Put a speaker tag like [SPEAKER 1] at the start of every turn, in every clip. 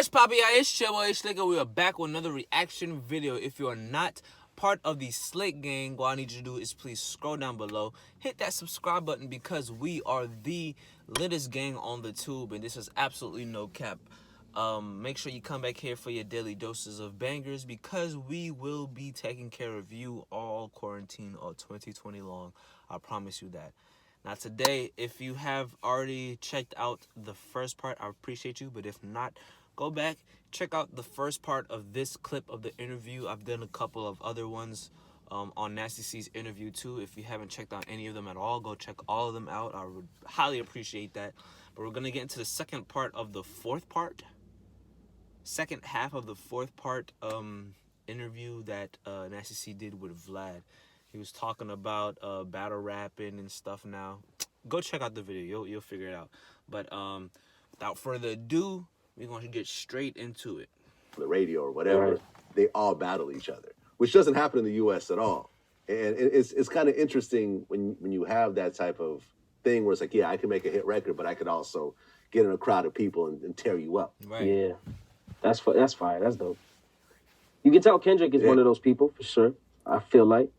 [SPEAKER 1] What's poppin', y'all? It's your boy Slicker. We are back with another reaction video. If you are not part of the Slick gang, what I need you to do is please scroll down below, hit that subscribe button because we are the littest gang on the tube, and this is absolutely no cap. Make sure you come back here for your daily doses of bangers because we will be taking care of you all quarantine or 2020 long. I promise you that. Now today, if you have already checked out the first part, I appreciate you. But if not, go back, check out the first part of this clip of the interview. I've done a couple of other ones on Nasty C's interview too. If you haven't checked out any of them at all, go check all of them out. I would highly appreciate that. But we're going to get into the second part of the second half of the fourth part interview that Nasty C did with Vlad. He was talking about battle rapping and stuff now. Go check out the video. You'll figure it out. But without further ado, we're going to get straight into it.
[SPEAKER 2] The radio or whatever, they all battle each other, which doesn't happen in the U.S. at all. And it's kind of interesting when you have that type of thing where it's like, yeah, I can make a hit record, but I could also get in a crowd of people and tear you up.
[SPEAKER 3] Right. Yeah. That's fire. That's dope. You can tell Kendrick is one of those people, for sure. I feel like.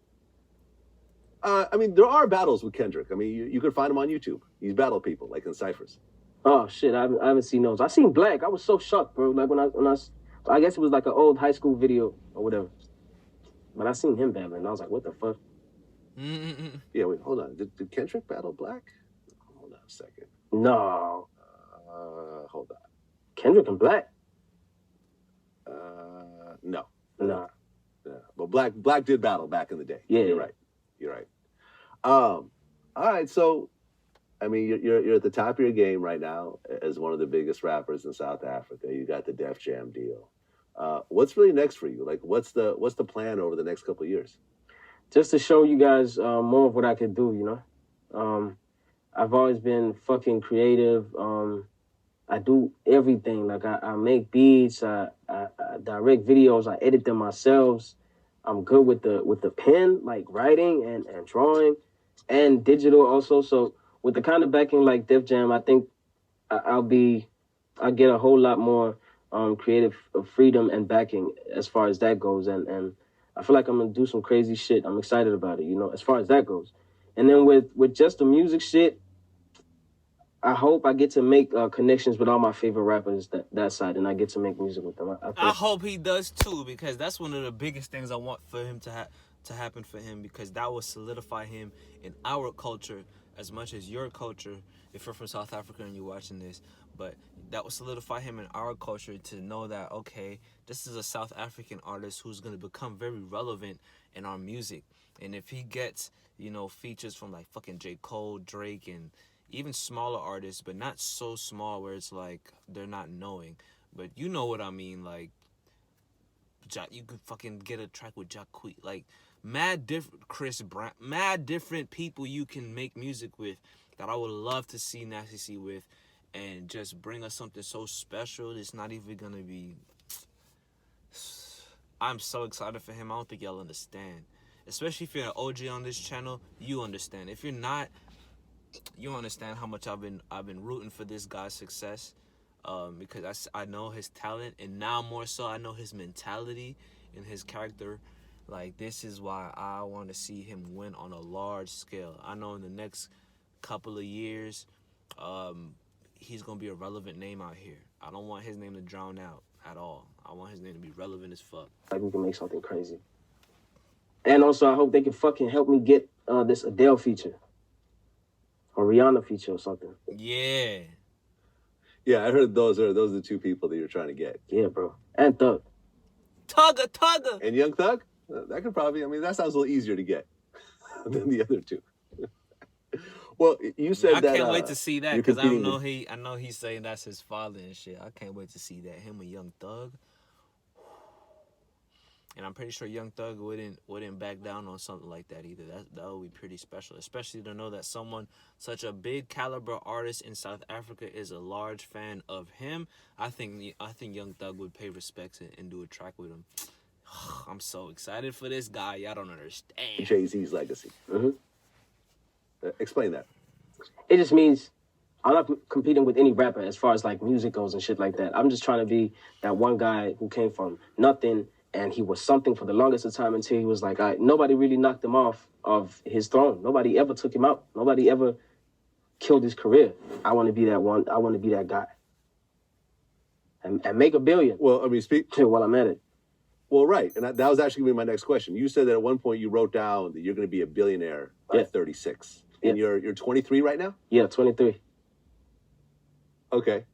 [SPEAKER 2] I mean, there are battles with Kendrick. I mean, you could find him on YouTube. He's battled people, like in ciphers.
[SPEAKER 3] Oh, shit. I haven't seen those. I seen Black. I was so shocked, bro. Like, I guess it was like an old high school video or whatever. But I seen him battling. I was like, what the fuck?
[SPEAKER 2] Yeah, wait, hold on. Did Kendrick battle Black? Hold on a second.
[SPEAKER 3] No.
[SPEAKER 2] Hold on.
[SPEAKER 3] Kendrick and Black?
[SPEAKER 2] No.
[SPEAKER 3] Nah.
[SPEAKER 2] Yeah. But Black did battle back in the day.
[SPEAKER 3] Yeah.
[SPEAKER 2] You're right. All right, so I mean, you're at the top of your game right now as one of the biggest rappers in South Africa. You got the Def Jam deal. What's really next for you? Like, what's the plan over the next couple of years?
[SPEAKER 3] Just to show you guys more of what I could do, you know. I've always been fucking creative. I do everything. Like, I make beats, I direct videos, I edit them myself. I'm good with the pen, like writing and drawing, and digital also. So with the kind of backing like Def Jam, I think I'll get a whole lot more creative freedom and backing as far as that goes. And I feel like I'm gonna do some crazy shit. I'm excited about it, you know, as far as that goes. And then with just the music shit, I hope I get to make connections with all my favorite rappers that side, and I get to make music with them.
[SPEAKER 1] I hope he does too, because that's one of the biggest things I want for him to happen for him, because that will solidify him in our culture as much as your culture. If you're from South Africa and you're watching this, but that will solidify him in our culture to know that, okay, this is a South African artist who's going to become very relevant in our music. And if he gets, you know, features from like fucking J. Cole, Drake, and even smaller artists, but not so small where it's like they're not knowing. But you know what I mean, like, you could fucking get a track with Jacquees, like mad different Chris Brown, mad different people you can make music with that I would love to see Nasty C with, and just bring us something so special. It's not even gonna be. I'm so excited for him. I don't think y'all understand, especially if you're an OG on this channel. You understand. If you're not, you understand how much I've been rooting for this guy's success, because I know his talent, and now more so I know his mentality and his character. Like, this is why I want to see him win on a large scale. I know in the next couple of years, he's gonna be a relevant name out here. I don't want his name to drown out at all. I want his name to be relevant as fuck.
[SPEAKER 3] Like, we can make something crazy. And also, I hope they can fucking help me get this Adele feature. Or Rihanna feature or something.
[SPEAKER 1] Yeah.
[SPEAKER 2] Yeah, I heard those are the two people that you're trying to get.
[SPEAKER 3] Yeah, bro. And Thug.
[SPEAKER 1] Tugger.
[SPEAKER 2] And Young Thug? That could probably, I mean, that sounds a little easier to get than the other two. Well, you said
[SPEAKER 1] I
[SPEAKER 2] that...
[SPEAKER 1] I can't wait to see that, because I know he's saying that's his father and shit. I can't wait to see that. Him and Young Thug. And I'm pretty sure Young Thug wouldn't back down on something like that either. That would be pretty special, especially to know that someone such a big caliber artist in South Africa is a large fan of him. I think Young Thug would pay respects and do a track with him. I'm so excited for this guy. Y'all don't understand.
[SPEAKER 2] Jay-Z's legacy. Explain that.
[SPEAKER 3] It just means I'm not competing with any rapper as far as like music goes and shit like that. I'm just trying to be that one guy who came from nothing and he was something for the longest of time until he was like, nobody really knocked him off of his throne. Nobody ever took him out. Nobody ever killed his career. I want to be that one. I want to be that guy. And make $1 billion.
[SPEAKER 2] Well, I mean,
[SPEAKER 3] while I'm at it.
[SPEAKER 2] Well, right. And that was actually going to be my next question. You said that at one point you wrote down that you're going to be a billionaire by 36. And you're 23 right now?
[SPEAKER 3] Yeah, 23.
[SPEAKER 2] Okay.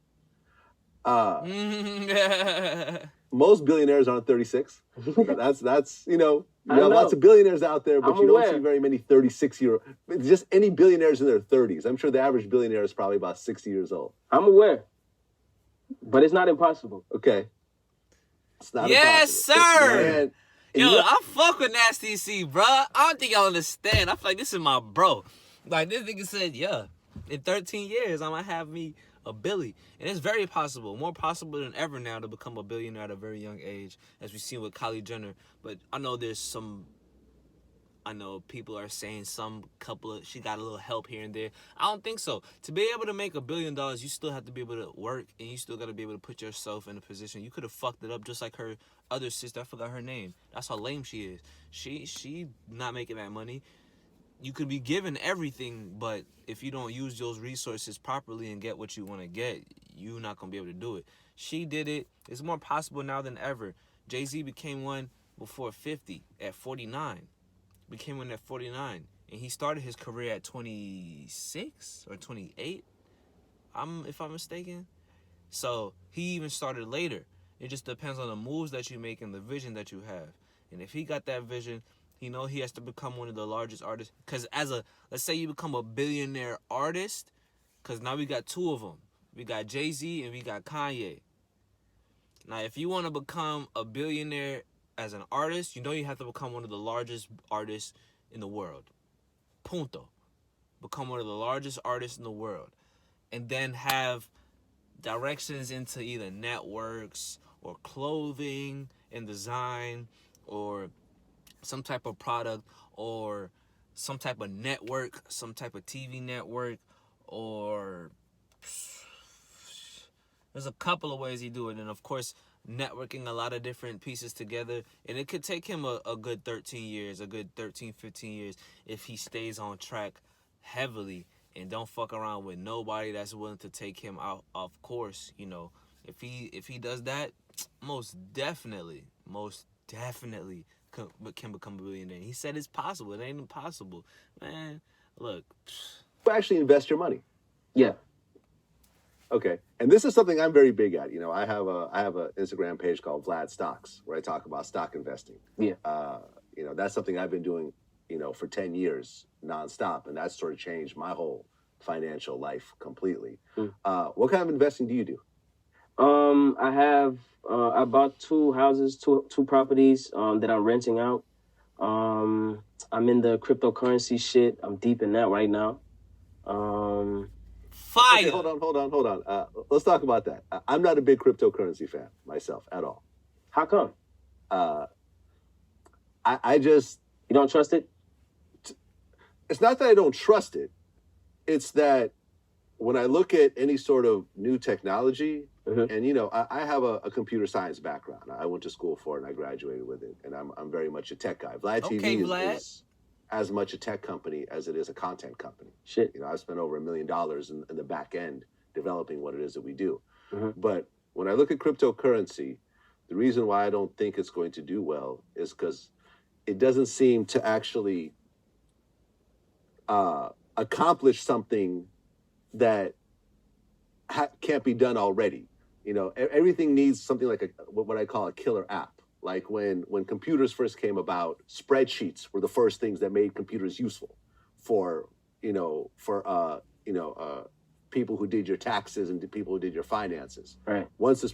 [SPEAKER 2] Most billionaires aren't 36. That's you know, you have lots of billionaires out there, but you don't see very many 36-year. Just any billionaires in their 30s. I'm sure the average billionaire is probably about 60 years old.
[SPEAKER 3] I'm aware, but it's not impossible.
[SPEAKER 2] Okay. It's not
[SPEAKER 1] yes,
[SPEAKER 2] impossible.
[SPEAKER 1] sir. Yo, I fuck with Nasty C, bro. I don't think y'all understand. I feel like this is my bro. Like, this nigga said, yeah, in 13 years, I'm going to have me a Billy. And it's very possible, more possible than ever now to become a billionaire at a very young age, as we've seen with Kylie Jenner. But I know people are saying she got a little help here and there. I don't think so. To be able to make $1 billion, you still have to be able to work, and you still got to be able to put yourself in a position. You could have fucked it up just like her other sister. I forgot her name. That's how lame she is. She not making that money. You could be given everything, but if you don't use those resources properly and get what you want to get, you're not going to be able to do it. She did it. It's more possible now than ever. Jay-Z became one before 50, at 49. Became one at 49. And he started his career at 26 or 28, if I'm mistaken. So he even started later. It just depends on the moves that you make and the vision that you have. And if he got that vision, he has to become one of the largest artists. Because let's say you become a billionaire artist, because now we got two of them. We got Jay-Z and we got Kanye. Now, if you want to become a billionaire as an artist, you have to become one of the largest artists in the world. Punto. Become one of the largest artists in the world. And then have directions into either networks or clothing and design or some type of product or some type of network, some type of TV network, or there's a couple of ways he do it. And of course, networking a lot of different pieces together. And it could take him a good 13 years, a good 13, 15 years if he stays on track heavily and don't fuck around with nobody that's willing to take him out of course. If he does that, most definitely can become a billionaire. He said it's possible. It ain't impossible. Man, look.
[SPEAKER 2] You actually invest your money.
[SPEAKER 3] Yeah.
[SPEAKER 2] Okay. And this is something I'm very big at. I have an Instagram page called Vlad Stocks where I talk about stock investing.
[SPEAKER 3] Yeah.
[SPEAKER 2] That's something I've been doing, for 10 years nonstop. And that's sort of changed my whole financial life completely. What kind of investing do you do?
[SPEAKER 3] I bought 2 houses, two properties that I'm renting out. I'm in the cryptocurrency shit. I'm deep in that right now.
[SPEAKER 1] Fire.
[SPEAKER 2] Okay, hold on. Let's talk about that. I'm not a big cryptocurrency fan myself at all.
[SPEAKER 3] How come?
[SPEAKER 2] I just...
[SPEAKER 3] You don't trust it?
[SPEAKER 2] It's not that I don't trust it. It's that when I look at any sort of new technology, and I have a computer science background. I went to school for it and I graduated with it, and I'm very much a tech guy. Vlad TV is as much a tech company as it is a content company.
[SPEAKER 3] Shit.
[SPEAKER 2] I've spent over $1 million in the back end developing what it is that we do. But when I look at cryptocurrency, the reason why I don't think it's going to do well is because it doesn't seem to actually accomplish something that can't be done already. Everything needs something like what I call a killer app. Like when computers first came about, spreadsheets were the first things that made computers useful for people who did your taxes and people who did your finances.
[SPEAKER 3] Right.
[SPEAKER 2] Once a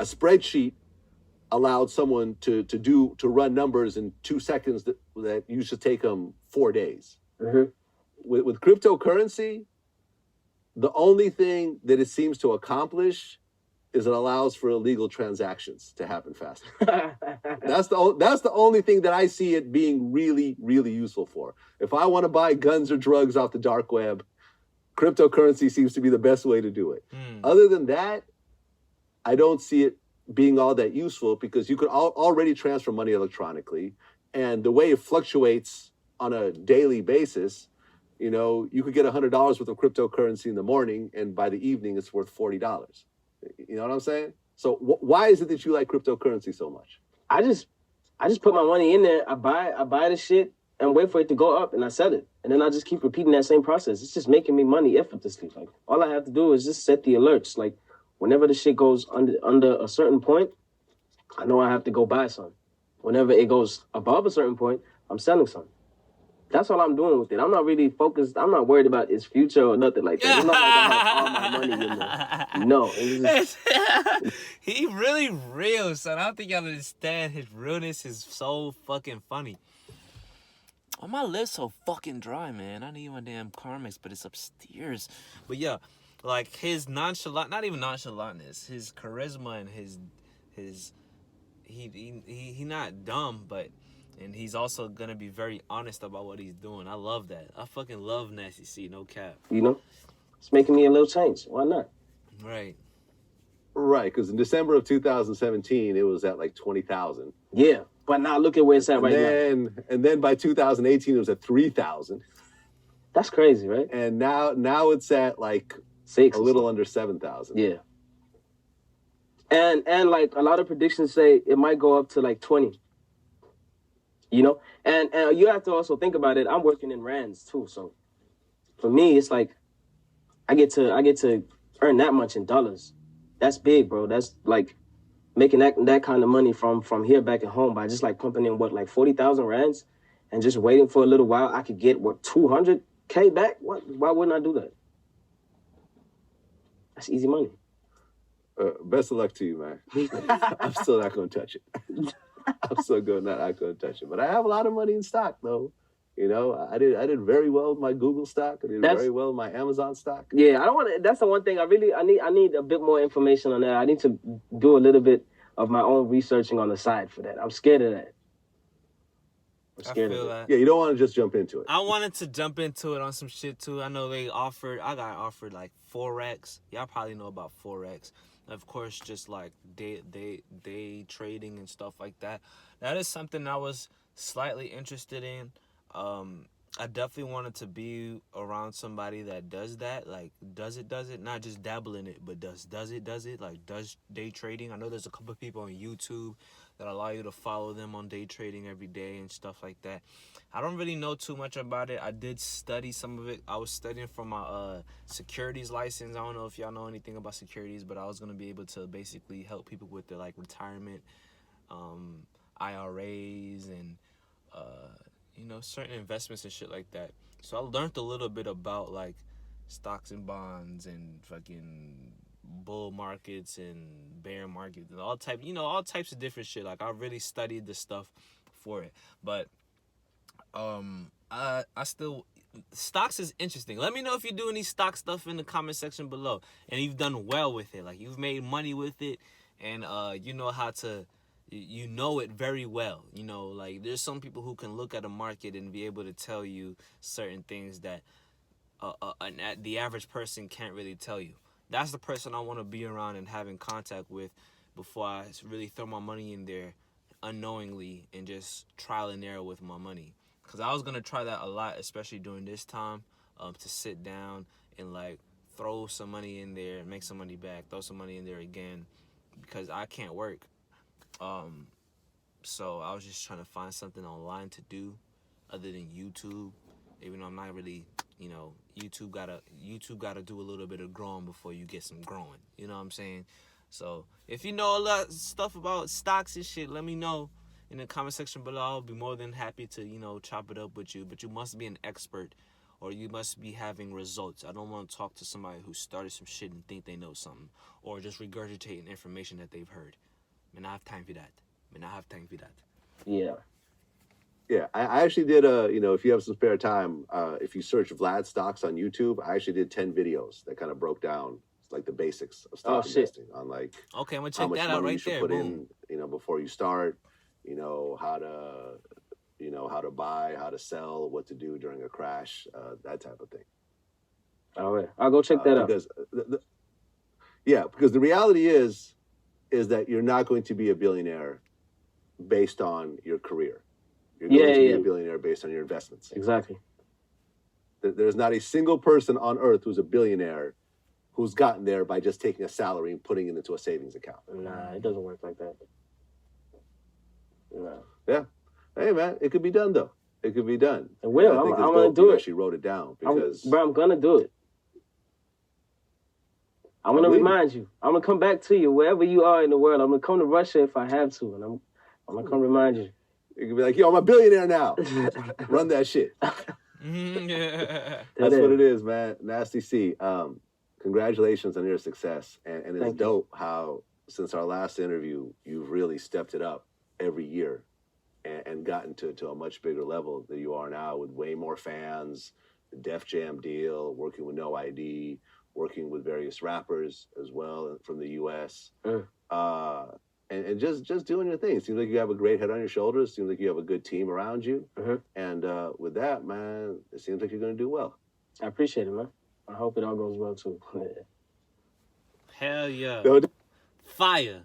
[SPEAKER 2] spreadsheet allowed someone to run numbers in 2 seconds that used to take them 4 days. With cryptocurrency, the only thing that it seems to accomplish is it allows for illegal transactions to happen faster. That's the only thing that I see it being really, really useful for. If I want to buy guns or drugs off the dark web, cryptocurrency seems to be the best way to do it.
[SPEAKER 1] Hmm.
[SPEAKER 2] Other than that, I don't see it being all that useful because you could already transfer money electronically, and the way it fluctuates on a daily basis, you could get $100 worth of cryptocurrency in the morning, and by the evening, it's worth $40. You know what I'm saying? So why is it that you like cryptocurrency so much?
[SPEAKER 3] I just put my money in there. I buy the shit and wait for it to go up, and I sell it, and then I just keep repeating that same process. It's just making me money effortlessly. Like all I have to do is just set the alerts. Like whenever the shit goes under a certain point, I know I have to go buy some. Whenever it goes above a certain point, I'm selling some. That's all I'm doing with it. I'm not really focused. I'm not worried about its future or nothing like that. It's not like I have all my money in there. No, it's just...
[SPEAKER 1] He really real, son. I don't think y'all understand. His realness is so fucking funny. Oh, my lips so fucking dry, man. I need my damn Carmex, but it's upstairs. But yeah, like his not even nonchalantness, his charisma and he not dumb, and he's also gonna be very honest about what he's doing. I love that. I fucking love Nasty C, no cap.
[SPEAKER 3] It's making me a little change. Why not?
[SPEAKER 1] Right.
[SPEAKER 2] Right, because in December of 2017, it was at like 20,000.
[SPEAKER 3] Yeah, but now look at where it's at right now.
[SPEAKER 2] And then by 2018, it was at 3,000.
[SPEAKER 3] That's crazy, right?
[SPEAKER 2] And now it's at like
[SPEAKER 3] 6,
[SPEAKER 2] a little under 7,000.
[SPEAKER 3] Yeah. And like a lot of predictions say it might go up to like 20. And you have to also think about it. I'm working in rands too, so for me, it's like I get to earn that much in dollars. That's big, bro. That's like making that kind of money from here back at home by just like pumping in like 40,000 rands and just waiting for a little while. I could get 200K back. Why wouldn't I do that? That's easy money.
[SPEAKER 2] Best of luck to you, man. I'm still not going to touch it. I'm still not going to touch it. But I have a lot of money in stock, though. I did very well with my Google stock. I did very well with my Amazon stock.
[SPEAKER 3] Yeah, I don't want to. That's the one thing I need a bit more information on that. I need to do a little bit of my own researching on the side for that. I'm scared of that.
[SPEAKER 1] I feel that.
[SPEAKER 2] Yeah, you don't want to just jump into it.
[SPEAKER 1] I wanted to jump into it on some shit too. I know I got offered like Forex. Y'all probably know about Forex. Of course, just like day trading and stuff like that. That is something I was slightly interested in. I definitely wanted to be around somebody that does that, like does it, not just dabble in it, but does it, like does day trading. I know there's a couple of people on YouTube that allow you to follow them on day trading every day and stuff like that. I don't really know too much about it. I did study some of it. I was studying for my securities license. I don't know if y'all know anything about securities, but I was going to be able to basically help people with their like retirement, IRAs and certain investments and shit like that. So I learned a little bit about like stocks and bonds and fucking bull markets and bear markets and all types of different shit. Like I really studied the stuff for it. But I still, stocks is interesting. Let me know if you're doing any stock stuff in the comment section below and you've done well with it. Like you've made money with it and you know how to, you know it very well. Like there's some people who can look at a market and be able to tell you certain things that the average person can't really tell you. That's the person I want to be around and have in contact with before I really throw my money in there unknowingly and just trial and error with my money. Because I was going to try that a lot, especially during this time, to sit down and like throw some money in there, make some money back, throw some money in there again, because I can't work. So I was just trying to find something online to do other than YouTube, even though I'm not really, YouTube gotta do a little bit of growing before you get some growing. You know what I'm saying? So if you know a lot of stuff about stocks and shit, let me know in the comment section below. I'll be more than happy to, chop it up with you. But you must be an expert or you must be having results. I don't want to talk to somebody who started some shit and think they know something or just regurgitating information that they've heard. Man, I have time for that.
[SPEAKER 3] Yeah.
[SPEAKER 2] Yeah, I actually did if you have some spare time, if you search Vlad stocks on YouTube, I actually did 10 videos that kind of broke down like the basics of stock investing on like
[SPEAKER 1] okay, I'm gonna
[SPEAKER 2] how
[SPEAKER 1] check
[SPEAKER 2] much
[SPEAKER 1] that
[SPEAKER 2] money
[SPEAKER 1] out right
[SPEAKER 2] you should
[SPEAKER 1] there.
[SPEAKER 2] put
[SPEAKER 1] Boom.
[SPEAKER 2] in, before you start, how to buy, how to sell, what to do during a crash, that type of thing.
[SPEAKER 3] All right, I'll go check that out.
[SPEAKER 2] Because because the reality is that you're not going to be a billionaire based on your career. You're going to be a billionaire based on your investments.
[SPEAKER 3] Exactly.
[SPEAKER 2] There's not a single person on earth who's a billionaire who's gotten there by just taking a salary and putting it into a savings account.
[SPEAKER 3] Nah, it doesn't work like that. No.
[SPEAKER 2] Yeah. Hey, man, it could be done, though. It could be done.
[SPEAKER 3] It will. I'm going to do it.
[SPEAKER 2] You actually wrote it down because...
[SPEAKER 3] I'm going to do it. I'm going to remind you. I'm going to come back to you wherever you are in the world. I'm going to come to Russia if I have to, and I'm going to come remind you.
[SPEAKER 2] You can be like, yo, I'm a billionaire now. Run that shit.
[SPEAKER 1] Yeah.
[SPEAKER 2] That's what it is, man. Nasty C. Congratulations on your success. And it's dope how, since our last interview, you've really stepped it up every year and gotten to a much bigger level than you are now with way more fans, the Def Jam deal, working with No ID, working with various rappers as well from the U.S. And just doing your thing. It seems like you have a great head on your shoulders. It seems like you have a good team around you. And with that, man, it seems like you're going to do well.
[SPEAKER 3] I appreciate it, man. I hope it all goes well, too.
[SPEAKER 1] Hell yeah. Fire.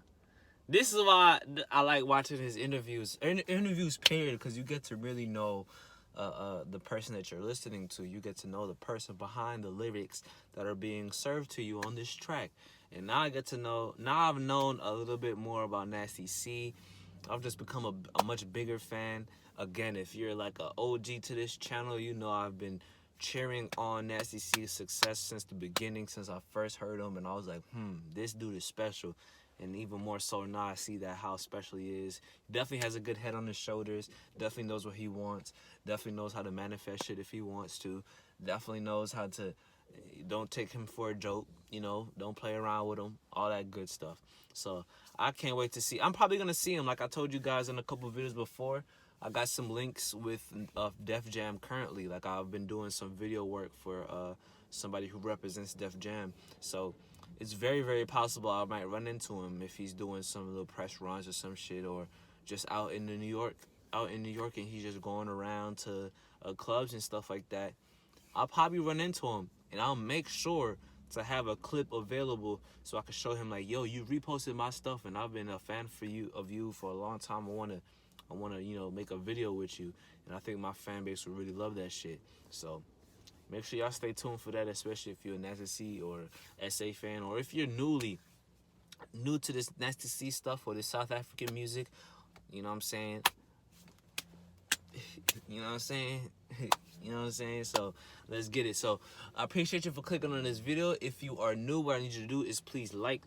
[SPEAKER 1] This is why I like watching his interviews. Interviews, period, because you get to really know the person that you're listening to. You get to know the person behind the lyrics that are being served to you on this track. And now I get to know, now I've known a little bit more about Nasty C. I've just become a much bigger fan. Again, if you're like an OG to this channel, you know I've been cheering on Nasty C's success since the beginning, since I first heard him. And I was like, this dude is special. And even more so now I see that how special he is. He definitely has a good head on his shoulders. Definitely knows what he wants. Definitely knows how to manifest shit if he wants to. Definitely knows how to, don't take him for a joke, you know, don't play around with him, all that good stuff. So I can't wait to see. I'm probably going to see him, like I told you guys in a couple videos before. I got some links with Def Jam currently. Like I've been doing some video work for somebody who represents Def Jam. So it's very, very possible I might run into him if he's doing some little press runs or some shit, or just out in New York, and he's just going around to clubs and stuff like that. I'll probably run into him, and I'll make sure to have a clip available so I can show him like, yo, you reposted my stuff, and I've been a fan of you for a long time. I wanna, you know, make a video with you, and I think my fan base would really love that shit. So make sure y'all stay tuned for that, especially if you're a Nasty C or SA fan, or if you're new to this Nasty C stuff or this South African music. You know what I'm saying? You know what I'm saying? You know what I'm saying? So let's get it. So I appreciate you for clicking on this video. If you are new, what I need you to do is please like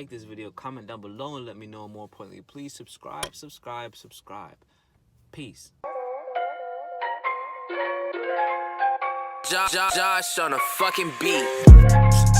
[SPEAKER 1] this video, comment down below, and let me know. More importantly, please subscribe. Peace. Josh on a fucking beat.